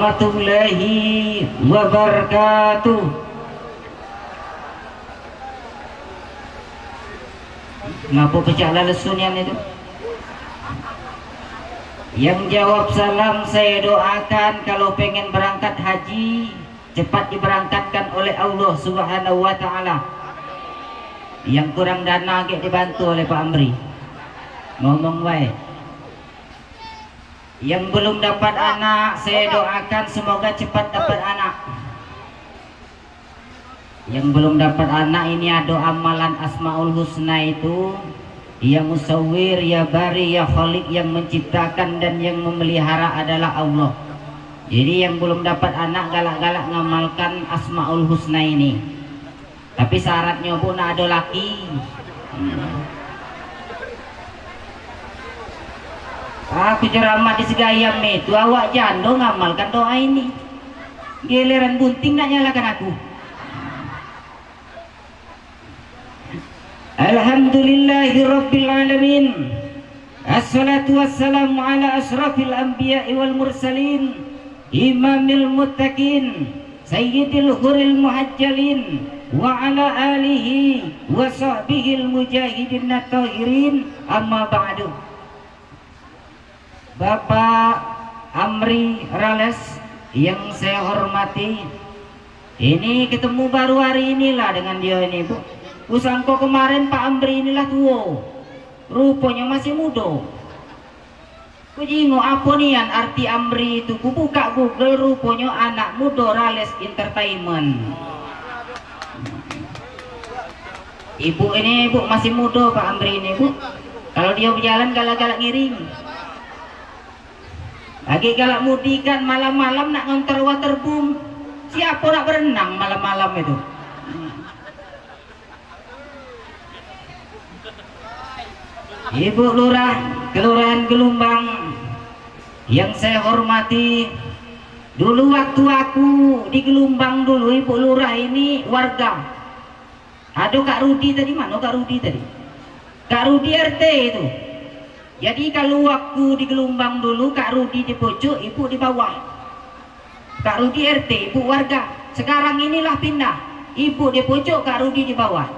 warahmatullahi wabarakatuh. Ngapa pecah lalesunian itu? Yang jawab salam saya doakan kalau pengen berangkat haji cepat diberangkatkan oleh Allah Subhanahu wa taala. Yang kurang dana agak dibantu oleh Pak Amri. Ngomong baik. Yang belum dapat anak saya doakan semoga cepat dapat anak. Yang belum dapat anak ini ada amalan Asmaul Husna itu, ya Musawwir, ya Bari, ya Khaliq, yang menciptakan dan yang memelihara adalah Allah. Jadi yang belum dapat anak galak-galak ngamalkan Asmaul Husna ini. Tapi syaratnya pun ada laki. Aku ceramah di Segayam itu awak jando ngamalkan doa ini. Giliran bunting nak nyalakan aku. Alhamdulillahirabbil alamin. Assalatu wassalamu ala asrafil anbiya'i wal mursalin, imamil muttaqin, sayyidil huril muhajjalin, wa ala alihi wa sahbihil mujahidin at-tahirin, amma ba'du. Bapak Amri Rales yang saya hormati, ini ketemu baru hari inilah dengan dia ini, Bu. Usangko kemarin Pak Amri inilah tua, rupanya masih muda. Kujingo apa nian arti Amri itu? Ku buka Google, rupanya anak muda Rales Entertainment. Ibu ini, Bu, masih muda Pak Amri ini, Bu. Kalau dia berjalan galak-galak ngiring. Lagi galak mudikan malam-malam nak ngontor waterboom. Siapa nak berenang malam-malam itu? Ibu Lurah Kelurahan Gelumbang yang saya hormati, dulu waktu aku di Gelumbang dulu, Ibu Lurah ini warga. Ada Kak Rudi tadi, mana Kak Rudi tadi? Kak Rudi RT itu. Jadi kalau waktu di Gelumbang dulu Kak Rudi di pojok, Ibu di bawah. Kak Rudi RT, Ibu warga. Sekarang inilah pindah, Ibu di pojok, Kak Rudi di bawah.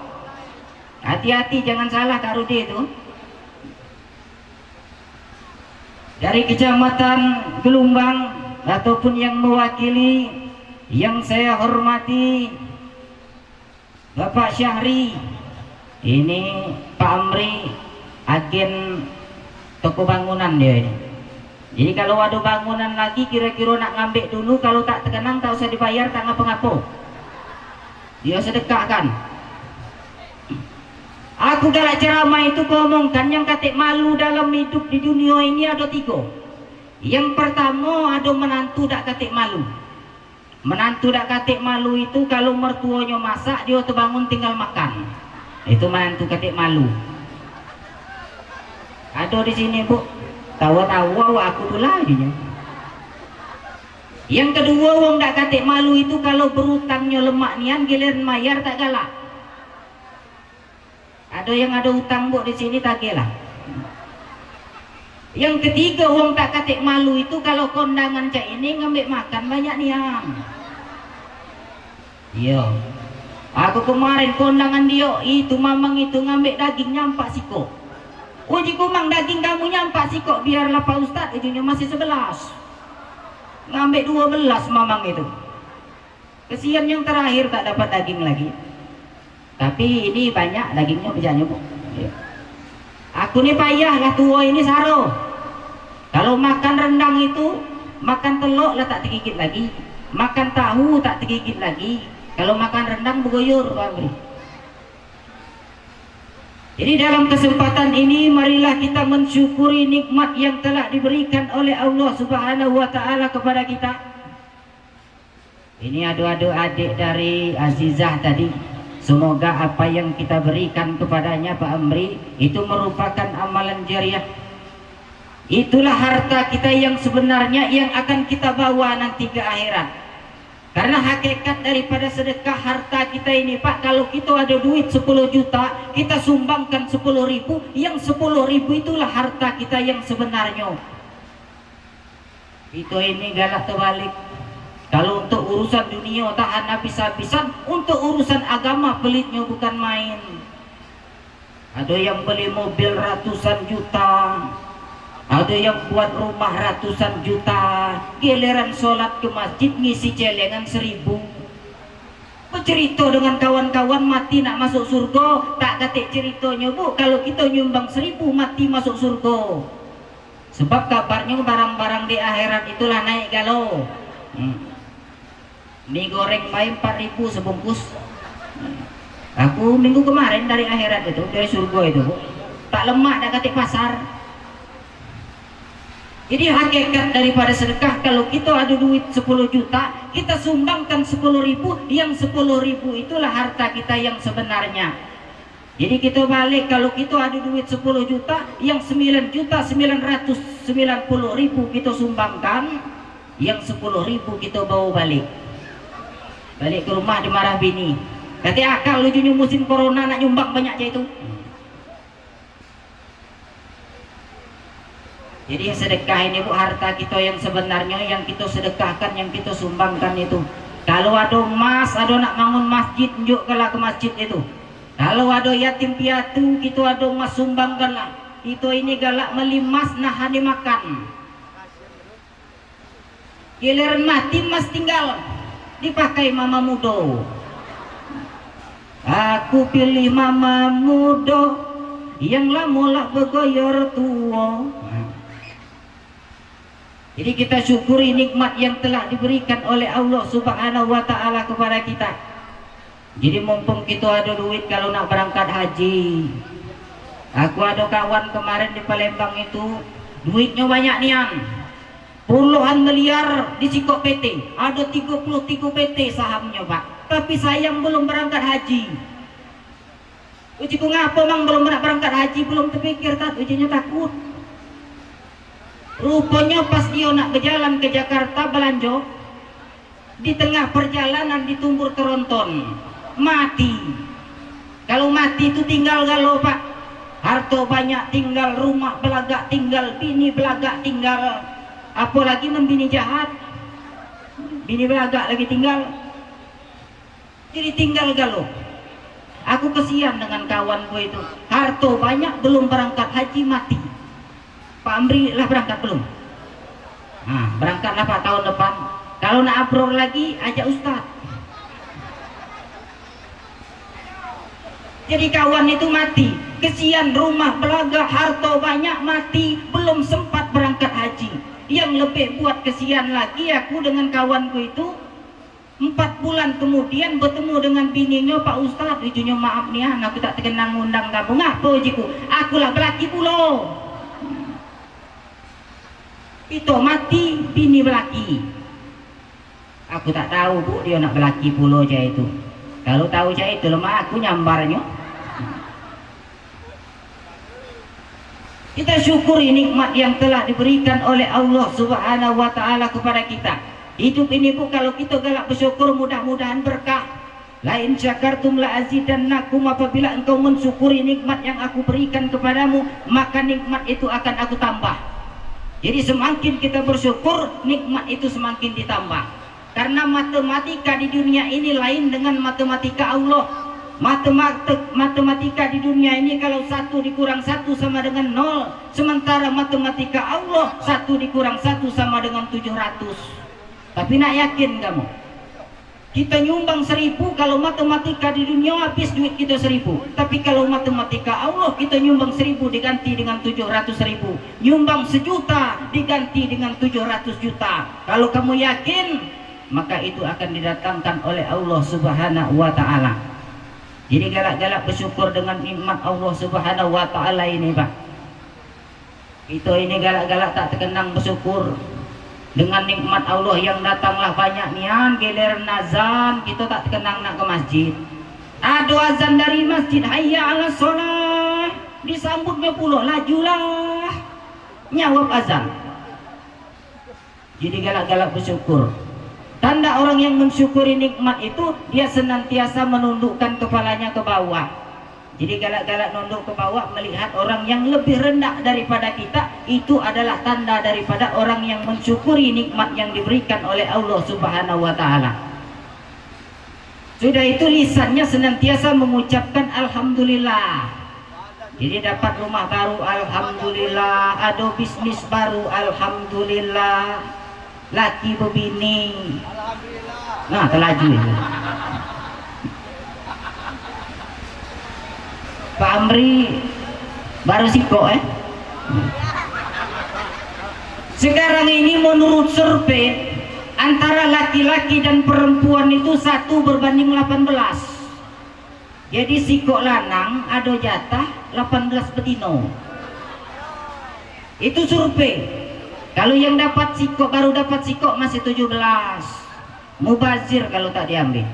Hati-hati jangan salah Kak Rudi itu. Dari Kecamatan Gelumbang ataupun yang mewakili, yang saya hormati Bapak Syahri, ini Pak Amri agen toko bangunan dia ini. Jadi kalau ada bangunan lagi kira-kira nak ngambil dulu, kalau tak terkenang tak usah dibayar, tak ngapa-ngapa, dia sedekahkan. Aku galak ceramah itu ngomongkan yang katik malu dalam hidup di dunia ini ada 3. Yang pertama ada menantu tak katik malu. Menantu tak katik malu itu kalau mertuanya masak dia terbangun tinggal makan. Itu menantu katik malu. Ada di sini, Bu. Tawa-tawa aku tuh lagi. Yang kedua wong tak katik malu itu kalau berutangnya lemak nian giliran mayar tak galak. Ada yang ada utang, Bu, di sini tagih lah. Yang ketiga wong tak katik malu itu kalau kondangan cak ini ngambil makan banyak nian. Iya. Aku kemarin kondangan dia itu mamang itu ngambil daging nyampak siko. Uji kumang daging kamu nyampak siko, biarlah Pak Ustadz ujungnya masih 11. Ngambil 12 mamang itu. Kesian yang terakhir tak dapat daging lagi. Tapi ini banyak dagingnya biasanya, Bu. Ya. Aku nih payah lah tua ini saro. Kalau makan rendang itu, makan telur lah tak tergigit lagi, makan tahu tak tergigit lagi. Kalau makan rendang begoyor, Pak Amri. Jadi dalam kesempatan ini marilah kita mensyukuri nikmat yang telah diberikan oleh Allah Subhanahu wa taala kepada kita. Ini adu-adu adik dari Azizah tadi. Semoga apa yang kita berikan kepadanya Pak Amri itu merupakan amalan jariah. Itulah harta kita yang sebenarnya yang akan kita bawa nanti ke akhirat. Karena hakikat daripada sedekah harta kita ini, Pak, kalau kita ada duit 10 juta, kita sumbangkan 10.000, yang 10.000 itulah harta kita yang sebenarnya. Itu ini galak terbalik. Kalau untuk urusan dunia tahan habis-habisan, untuk urusan agama pelitnya bukan main. Ada yang beli mobil ratusan juta, ada yang buat rumah ratusan juta, giliran sholat ke masjid ngisi celengan 1.000. Bercerita dengan kawan-kawan mati nak masuk surga, tak katik ceritanya bu, kalau kita nyumbang 1.000 mati masuk surga. Sebab kabarnya barang-barang di akhirat itulah naik galau. Mie goreng main 4.000 sebungkus. Aku minggu kemarin dari akhirat itu, dari surga itu bu, tak lemak tak katik pasar. Jadi hakikat daripada sedekah, kalau kita ada duit 10 juta, kita sumbangkan 10.000, yang 10.000 itulah harta kita yang sebenarnya. Jadi kita balik, kalau kita ada duit 10 juta, yang 9.990.000 kita sumbangkan, yang 10.000 kita bawa balik. Balik ke rumah dimarah bini. Kata akal lu junyu musim corona nak nyumbang banyak aja itu. Jadi sedekah ini bu, harta kita yang sebenarnya, yang kita sedekahkan, yang kita sumbangkan itu. Kalau ada emas, ada nak bangun masjid, tunjukkanlah ke masjid itu. Kalau ada yatim piatu, kita ada emas sumbangkanlah. Itu ini galak melimas, nahan dimakan. Giliran mati mas tinggal dipakai mama muda. Aku pilih mama muda yang lama bergoyor tua. Jadi kita syukuri nikmat yang telah diberikan oleh Allah Subhanahu wa Ta'ala kepada kita. Jadi mumpung kita ada duit kalau nak berangkat haji. Aku ada kawan kemarin di Palembang itu, duitnya banyak nian, puluhan miliar di Sikok PT, ada 33 PT sahamnya pak, tapi sayang belum berangkat haji. Ujiku ngapa mang belum berangkat haji, belum terpikir tak, ujinya takut. Rupanya pas dia nak berjalan ke Jakarta belanja, di tengah perjalanan ditumbur teronton, mati. Kalau mati itu tinggal galau pak, harta banyak tinggal, rumah belagak tinggal, bini belagak tinggal, apalagi membini jahat, bini belagak lagi tinggal, jadi tinggal galau. Aku kesian dengan kawanku itu, harta banyak belum berangkat haji mati. Pak Amri lah berangkat belum? Nah, berangkatlah Pak tahun depan. Kalau nak abror lagi ajak Ustaz. Jadi kawan itu mati, kesian, rumah belaga, harta banyak mati, belum sempat berangkat haji. Yang lebih buat kesian lagi, aku dengan kawanku itu 4 bulan kemudian bertemu dengan bininya, Pak Ustaz, ujungnya maaf nih, aku tak terkenang ngundang kamu. Ngapa ujiku? Akulah belaki pulau. Itu mati, bini belaki. Aku tak tahu bu, dia nak belaki pulau aja itu. Kalau tahu aja itu lemah aku nyambarnya. Kita syukuri nikmat yang telah diberikan oleh Allah Subhanahu wa Ta'ala kepada kita. Hidup ini bu, kalau kita galak bersyukur, mudah-mudahan berkah. Lain syakartum la azidannakum, apabila engkau mensyukuri nikmat yang aku berikan kepadamu, maka nikmat itu akan aku tambah. Jadi semakin kita bersyukur, nikmat itu semakin ditambah. Karena matematika di dunia ini lain dengan matematika Allah. Matematika di dunia ini kalau 1 dikurang 1 sama dengan 0. Sementara matematika Allah 1 dikurang 1 sama dengan 700. Tapi nak yakin kamu? Kita nyumbang 1.000, kalau matematika di dunia habis duit kita 1.000. Tapi kalau matematika Allah, kita nyumbang 1.000 diganti dengan 700.000. Nyumbang 1 juta diganti dengan 700 juta. Kalau kamu yakin, maka itu akan didatangkan oleh Allah Subhanahu wa Ta'ala. Jadi galak-galak bersyukur dengan nikmat Allah Subhanahu wa Ta'ala ini pak. Itu ini galak-galak tak terkenang bersyukur dengan nikmat Allah yang datanglah banyak nian. Giliran azan kita tak terkenang nak ke masjid. Ada azan dari masjid, hayya ala sholah, disambutnya pula lajulah nyawab azan. Jadi galak-galak bersyukur. Tanda orang yang mensyukuri nikmat itu, dia senantiasa menundukkan kepalanya ke bawah. Jadi galak-galak nunduk ke bawah melihat orang yang lebih rendah daripada kita, itu adalah tanda daripada orang yang mensyukuri nikmat yang diberikan oleh Allah Subhanahu wa taala. Sudah itu lisannya senantiasa mengucapkan alhamdulillah. Jadi dapat rumah baru alhamdulillah, ada bisnis baru alhamdulillah, laki bebini. Nah, terlaju itu. Pak Amri baru siko Sekarang ini menurut survei antara laki-laki dan perempuan itu 1 berbanding 18. Jadi siko lanang ada jatah 18 betino. Itu survei. Kalau yang dapat siko, baru dapat siko masih 17. Mubazir kalau tak diambil.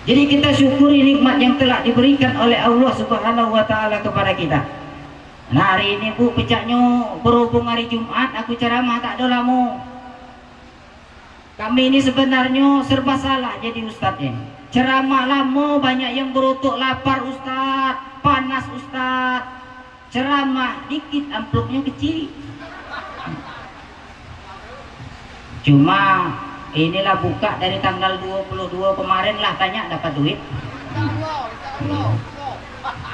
Jadi kita syukuri nikmat yang telah diberikan oleh Allah Subhanahu wa taala kepada kita. Nah, hari ini Bu pecahnya berhubung hari Jumat aku ceramah tak ada lamu. Kami ini sebenarnya serba salah jadi ustadz ini. Ceramah lama banyak yang berotok lapar ustadz, panas ustadz. Ceramah dikit amplopnya kecil. Cuma inilah buka dari tanggal 22 kemarin lah tanya dapat duit.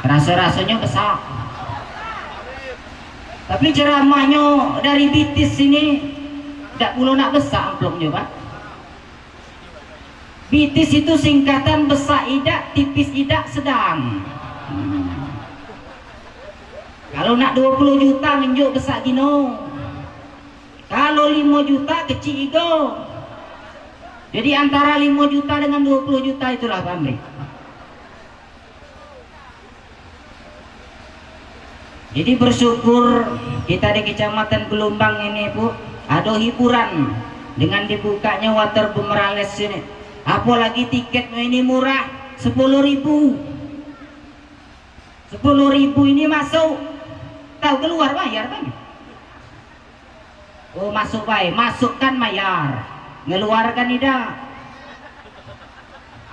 Rasa-rasanya besar. Tapi ceramahnya dari bitis sini tidak perlu nak besar amplopnya Pak. Bitis itu singkatan besar idak, tipis idak, sedang. Kalau nak 20 juta menjuk besar gino. Kalau 5 juta kecil ego. Jadi antara 5 juta dengan 20 juta itulah Pak Amri. Jadi bersyukur kita di Kecamatan Gelombang ini Bu, ada hiburan dengan dibukanya water bumerales ini. Apalagi tiketnya ini murah, 10.000. 10.000 ini masuk. Tahu keluar bayar kan? Oh masuk baik, masukkan bayar. Ngeluarkan tidak.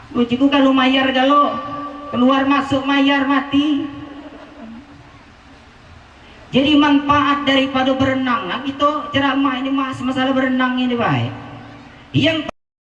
Ujiku kalau mayar kalau keluar masuk mayar mati. Jadi manfaat daripada berenang. Nah, itu ceramah ini masalah berenang ini baik. Yang